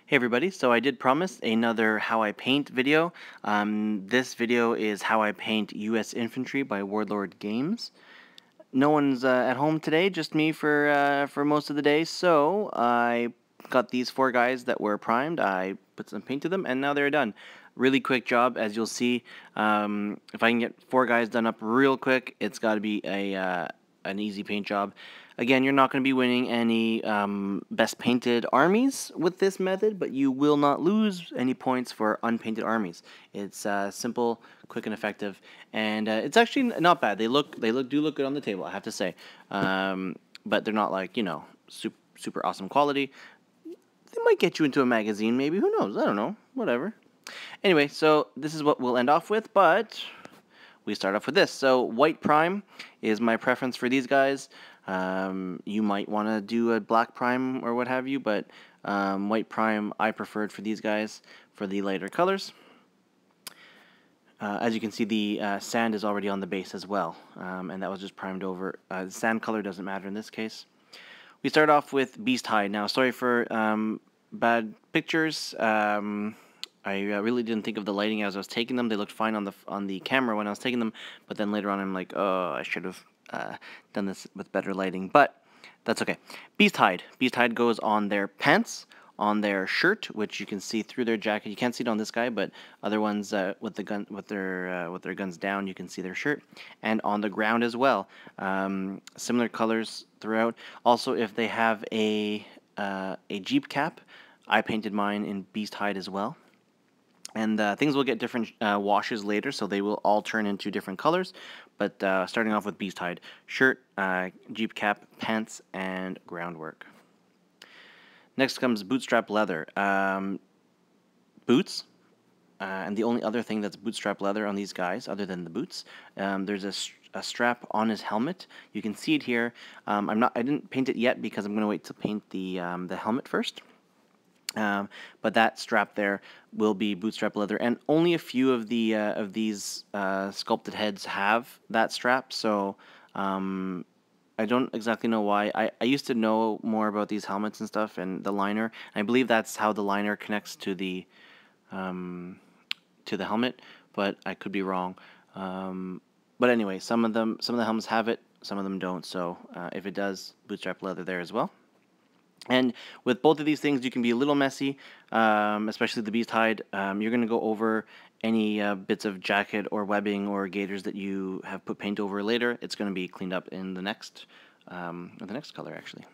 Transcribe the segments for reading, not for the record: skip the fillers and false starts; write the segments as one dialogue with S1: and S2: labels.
S1: Hey everybody, so I did promise another How I Paint video. This video is How I Paint US Infantry by Warlord Games. No one's at home today, just me for most of the day, so I got these four guys that were primed, I put some paint to them, and now they're done. Really quick job, as you'll see. If I can get four guys done up real quick, it's got to be an easy paint job. Again, you're not going to be winning any best painted armies with this method, but you will not lose any points for unpainted armies. It's simple, quick, and effective, and it's actually not bad. They do look good on the table, I have to say, but they're not like super awesome quality. They might get you into a magazine, maybe. Who knows? I don't know. Whatever. Anyway, so this is what we'll end off with, but we start off with this. So white prime is my preference for these guys. You might want to do a black prime or what have you, but white prime I preferred for these guys for the lighter colors. As you can see, the sand is already on the base as well, and that was just primed over. The sand color doesn't matter in this case. We start off with Beast Hide. Now, sorry for bad pictures. I really didn't think of the lighting as I was taking them. They looked fine on the camera when I was taking them, but then later on I'm like, oh, I should have done this with better lighting, but that's okay. Beast Hide. Beast Hide goes on their pants, on their shirt, which you can see through their jacket. You can't see it on this guy, but other ones with their guns down, you can see their shirt, and on the ground as well. Similar colors throughout. Also, if they have a Jeep cap, I painted mine in Beast Hide as well. And things will get different washes later, so they will all turn into different colors. But starting off with Beast Hide. Shirt, Jeep cap, pants, and groundwork. Next comes Bootstrap Leather. Boots. And the only other thing that's bootstrap leather on these guys, other than the boots, there's a strap on his helmet. You can see it here. I didn't paint it yet because I'm going to wait to paint the helmet first. But that strap there will be bootstrap leather, and only a few of these sculpted heads have that strap. So I don't exactly know why. I used to know more about these helmets and stuff, and the liner. I believe that's how the liner connects to the helmet, but I could be wrong. But anyway, some of the helmets have it, some of them don't. So if it does, bootstrap leather there as well. And with both of these things, you can be a little messy, especially the Beast Hide. You're going to go over any bits of jacket or webbing or gaiters that you have put paint over later. It's going to be cleaned up in the next color, actually.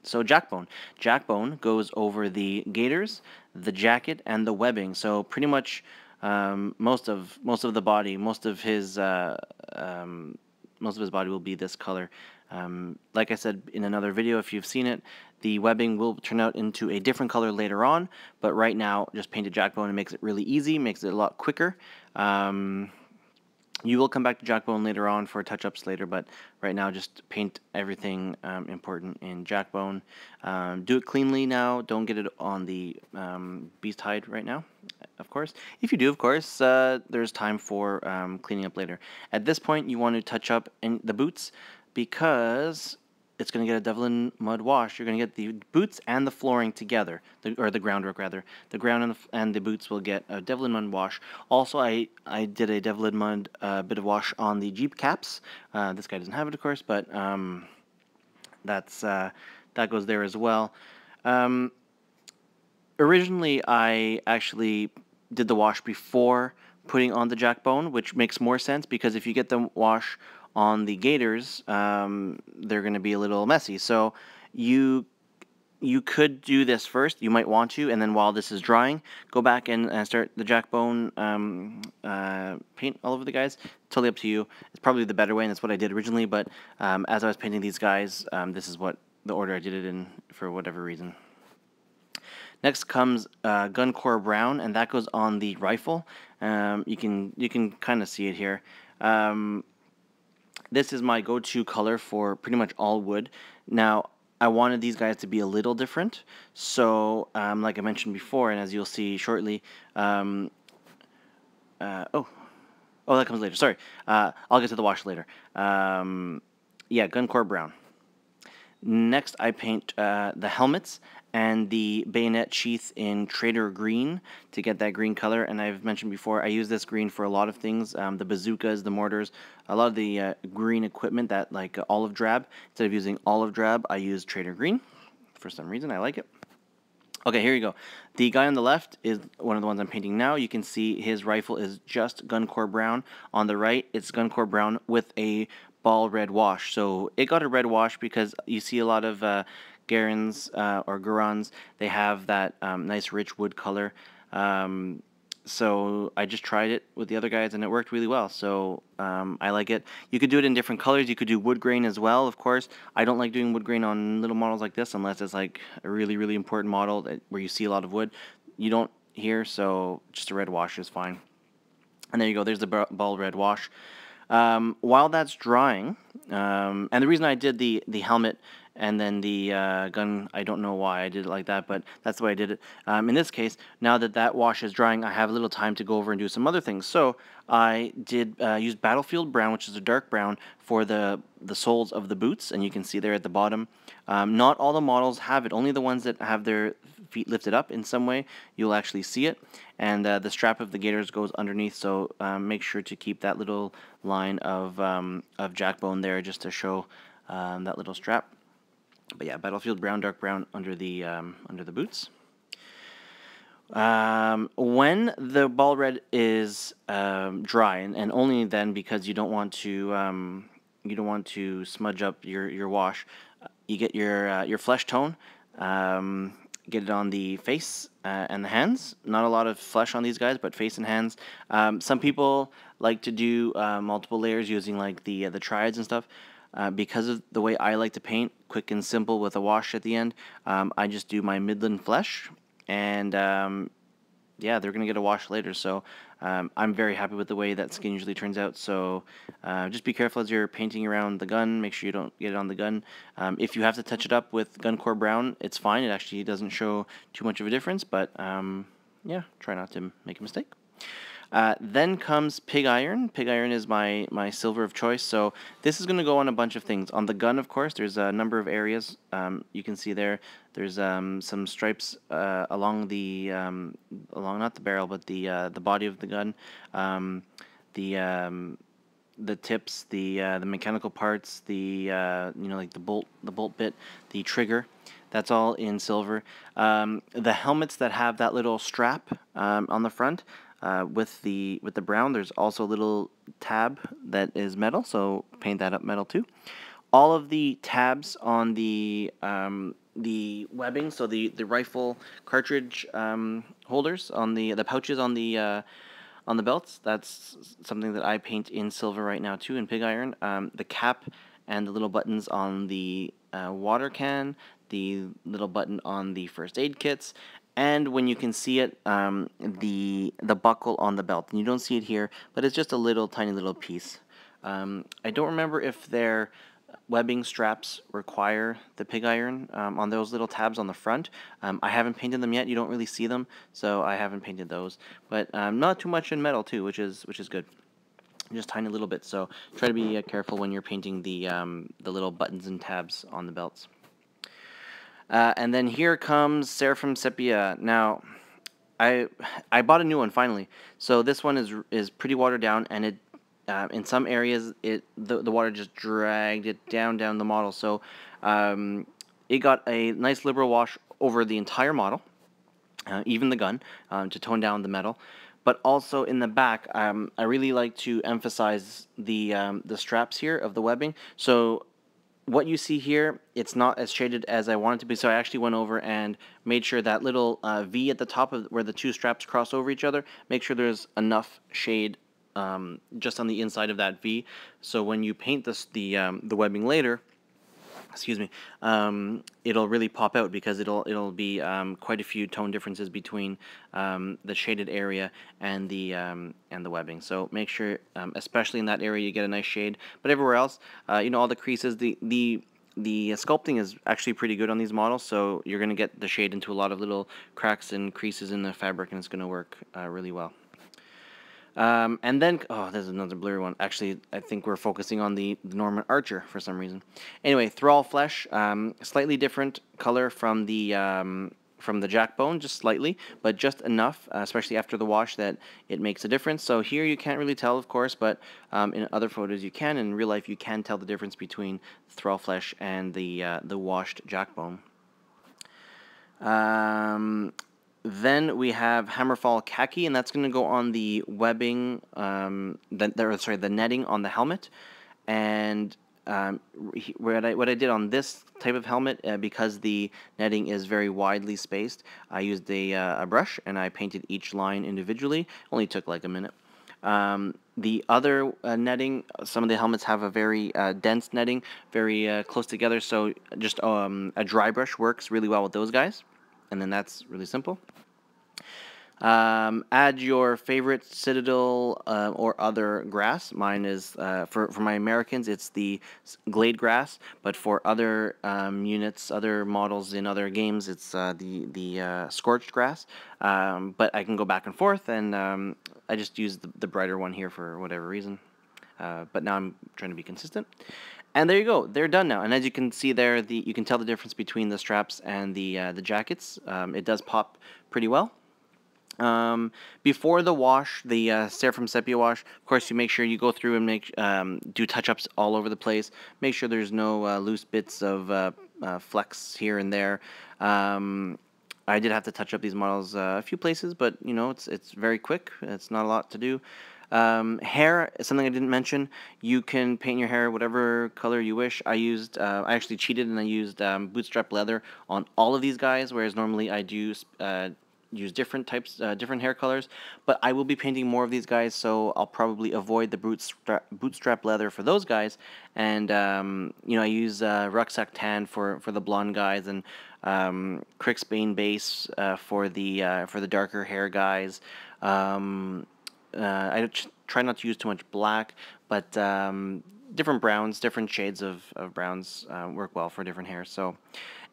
S1: So Jackbone. Jackbone goes over the gaiters, the jacket, and the webbing. So pretty much most of the body, most of his body will be this color. Like I said in another video, if you've seen it, the webbing will turn out into a different color later on, but right now just paint a Jackbone and makes it really easy, makes it a lot quicker. You will come back to Jackbone later on for touch-ups later, but right now just paint everything important in Jackbone. Do it cleanly now. Don't get it on the Beast Hide right now, of course. If you do, of course, there's time for cleaning up later. At this point, you want to touch up in the boots because it's going to get a Devlin mud wash. You're going to get the boots and the flooring together, or the groundwork rather. The ground and the boots will get a Devlin mud wash. Also, I did a Devlin mud bit of wash on the Jeep caps. This guy doesn't have it, of course, but that goes there as well. Originally, I actually did the wash before putting on the Jackbone, which makes more sense because if you get the wash on the gaiters, they're going to be a little messy. So you could do this first. You might want to, and then while this is drying, go back and start the Jackbone paint all over the guys. Totally up to you. It's probably the better way, and that's what I did originally. But as I was painting these guys, this is what the order I did it in for whatever reason. Next comes Guncore Brown, and that goes on the rifle. You can kind of see it here. This is my go-to color for pretty much all wood. Now, I wanted these guys to be a little different, so like I mentioned before, and as you'll see shortly, oh, that comes later. Sorry, I'll get to the wash later. Yeah, Guncore Brown. Next, I paint the helmets and the bayonet sheath in Trader Green to get that green color. And I've mentioned before, I use this green for a lot of things, the bazookas, the mortars, a lot of the green equipment, that like olive drab. Instead of using olive drab, I use Trader Green. For some reason, I like it. Okay, here you go. The guy on the left is one of the ones I'm painting now. You can see his rifle is just Guncore Brown. On the right, it's Guncore Brown with a ball red wash. So it got a red wash because you see a lot of Garans or Gurons. They have that nice rich wood color. So I just tried it with the other guys and it worked really well. So I like it. You could do it in different colors. You could do wood grain as well, of course. I don't like doing wood grain on little models like this unless it's like a really, really important model where you see a lot of wood. You don't here, so just a red wash is fine. And there you go. There's the ball red wash. While that's drying, and the reason I did the helmet and then the gun, I don't know why I did it like that, but that's the way I did it. In this case, now that that wash is drying, I have a little time to go over and do some other things. So I did use Battlefield Brown, which is a dark brown, for the soles of the boots, and you can see there at the bottom. Not all the models have it. Only the ones that have their feet lifted up in some way, you'll actually see it. And the strap of the gaiters goes underneath, so make sure to keep that little line of jackbone there just to show that little strap. But yeah, Battlefield Brown, dark brown under the boots. When the ball red is dry, and only then, because you don't want to smudge up your wash, you get your flesh tone. Get it on the face and the hands. Not a lot of flesh on these guys, but face and hands. Some people like to do multiple layers using like the triads and stuff. Because of the way I like to paint, quick and simple with a wash at the end, I just do my Midland flesh, and yeah, they're going to get a wash later. So I'm very happy with the way that skin usually turns out. So just be careful as you're painting around the gun. Make sure you don't get it on the gun. If you have to touch it up with Guncore Brown, it's fine. It actually doesn't show too much of a difference, but yeah, try not to make a mistake. Then comes pig iron. Pig iron is my silver of choice. So this is going to go on a bunch of things. On the gun, of course, there's a number of areas. You can see there's some stripes along the along, not the barrel, but the body of the gun. The tips, the mechanical parts, the like the bolt bit, the trigger. That's all in silver. The helmets that have that little strap on the front. With the brown, there's also a little tab that is metal, so paint that up metal too. All of the tabs on the webbing, so the rifle cartridge holders on the pouches on the belts, that's something that I paint in silver right now too, in pig iron. The cap and the little buttons on the water can, the little button on the first aid kits, and when you can see it, the buckle on the belt. And you don't see it here, but it's just a little tiny little piece. I don't remember if their webbing straps require the pig iron on those little tabs on the front. I haven't painted them yet. You don't really see them, so I haven't painted those. But not too much in metal too, which is good. Just tiny little bits. So try to be careful when you're painting the little buttons and tabs on the belts. And then here comes Seraphim Sepia. Now, I bought a new one finally. So this one is pretty watered down, and it in some areas the water just dragged it down the model. So it got a nice liberal wash over the entire model, even the gun, to tone down the metal. But also in the back, I really like to emphasize the straps here of the webbing. So what you see here, it's not as shaded as I want it to be, so I actually went over and made sure that little V at the top of where the two straps cross over each other, make sure there's enough shade just on the inside of that V, so when you paint the webbing later, excuse me, it'll really pop out, because it'll be quite a few tone differences between the shaded area and the webbing. So make sure, especially in that area, you get a nice shade. But everywhere else, all the creases, the sculpting is actually pretty good on these models. So you're gonna get the shade into a lot of little cracks and creases in the fabric, and it's gonna work really well. And then, oh, there's another blurry one. Actually, I think we're focusing on the Norman Archer for some reason. Anyway, Thrall Flesh, slightly different color from the Jackbone, just slightly, but just enough, especially after the wash, that it makes a difference. So here you can't really tell, of course, but in other photos you can. In real life, you can tell the difference between Thrall Flesh and the washed Jackbone. Then we have Hammerfall Khaki, and that's going to go on the webbing, the netting on the helmet. And what I did on this type of helmet, because the netting is very widely spaced, I used a brush and I painted each line individually. Only took like a minute. The other netting, some of the helmets have a very dense netting, very close together, so just a dry brush works really well with those guys. And then that's really simple. Add your favorite Citadel or other grass. Mine is, for my Americans, it's the Glade grass, but for other units, other models in other games, it's the Scorched grass. But I can go back and forth, and I just use the brighter one here for whatever reason. But now I'm trying to be consistent. And there you go. They're done now. And as you can see there, you can tell the difference between the straps and the jackets. It does pop pretty well. Before the wash, the Seraphim Sepia wash, of course, you make sure you go through and do touch-ups all over the place. Make sure there's no loose bits of flex here and there. I did have to touch up these models a few places, but you know, it's very quick. It's not a lot to do. Hair is something I didn't mention. You can paint your hair whatever color you wish. I actually cheated and I used bootstrap leather on all of these guys, whereas normally I do use different types, different hair colors. But I will be painting more of these guys, so I'll probably avoid the bootstrap leather for those guys. And you know, I use rucksack tan for the blonde guys, and Crixbane base for the darker hair guys. I try not to use too much black, but different browns, different shades of browns work well for different hairs. So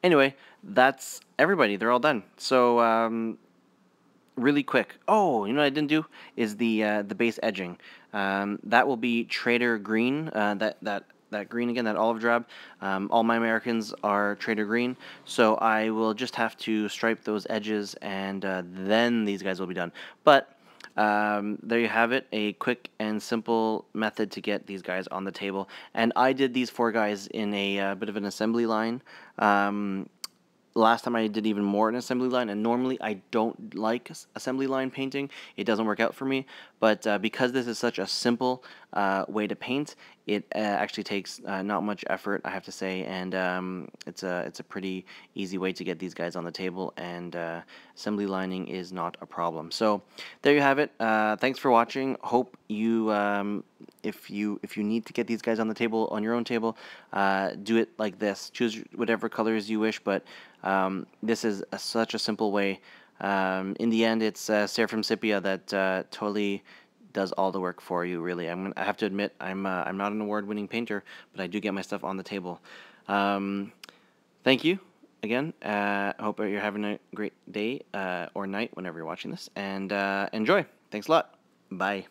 S1: anyway, that's everybody. They're all done. So really quick. Oh, you know what I didn't do is the base edging. That will be Trader Green. That green again, that olive drab. All my Americans are Trader Green, so I will just have to stripe those edges, and then these guys will be done. But there you have it, a quick and simple method to get these guys on the table. And I did these 4 guys in a bit of an assembly line. Last time I did even more in assembly line, and normally I don't like assembly line painting. It doesn't work out for me, but because this is such a simple way to paint, it actually takes not much effort, I have to say, and it's a pretty easy way to get these guys on the table, and assembly lining is not a problem. So there you have it. Thanks for watching. Hope you if you need to get these guys on the table, on your own table, do it like this. Choose whatever colors you wish, but this is such a simple way. In the end, it's Seraphim Sepia that totally does all the work for you, really. I have to admit, I'm not an award-winning painter, but I do get my stuff on the table. Thank you again. I hope you're having a great day or night whenever you're watching this, and enjoy. Thanks a lot. Bye.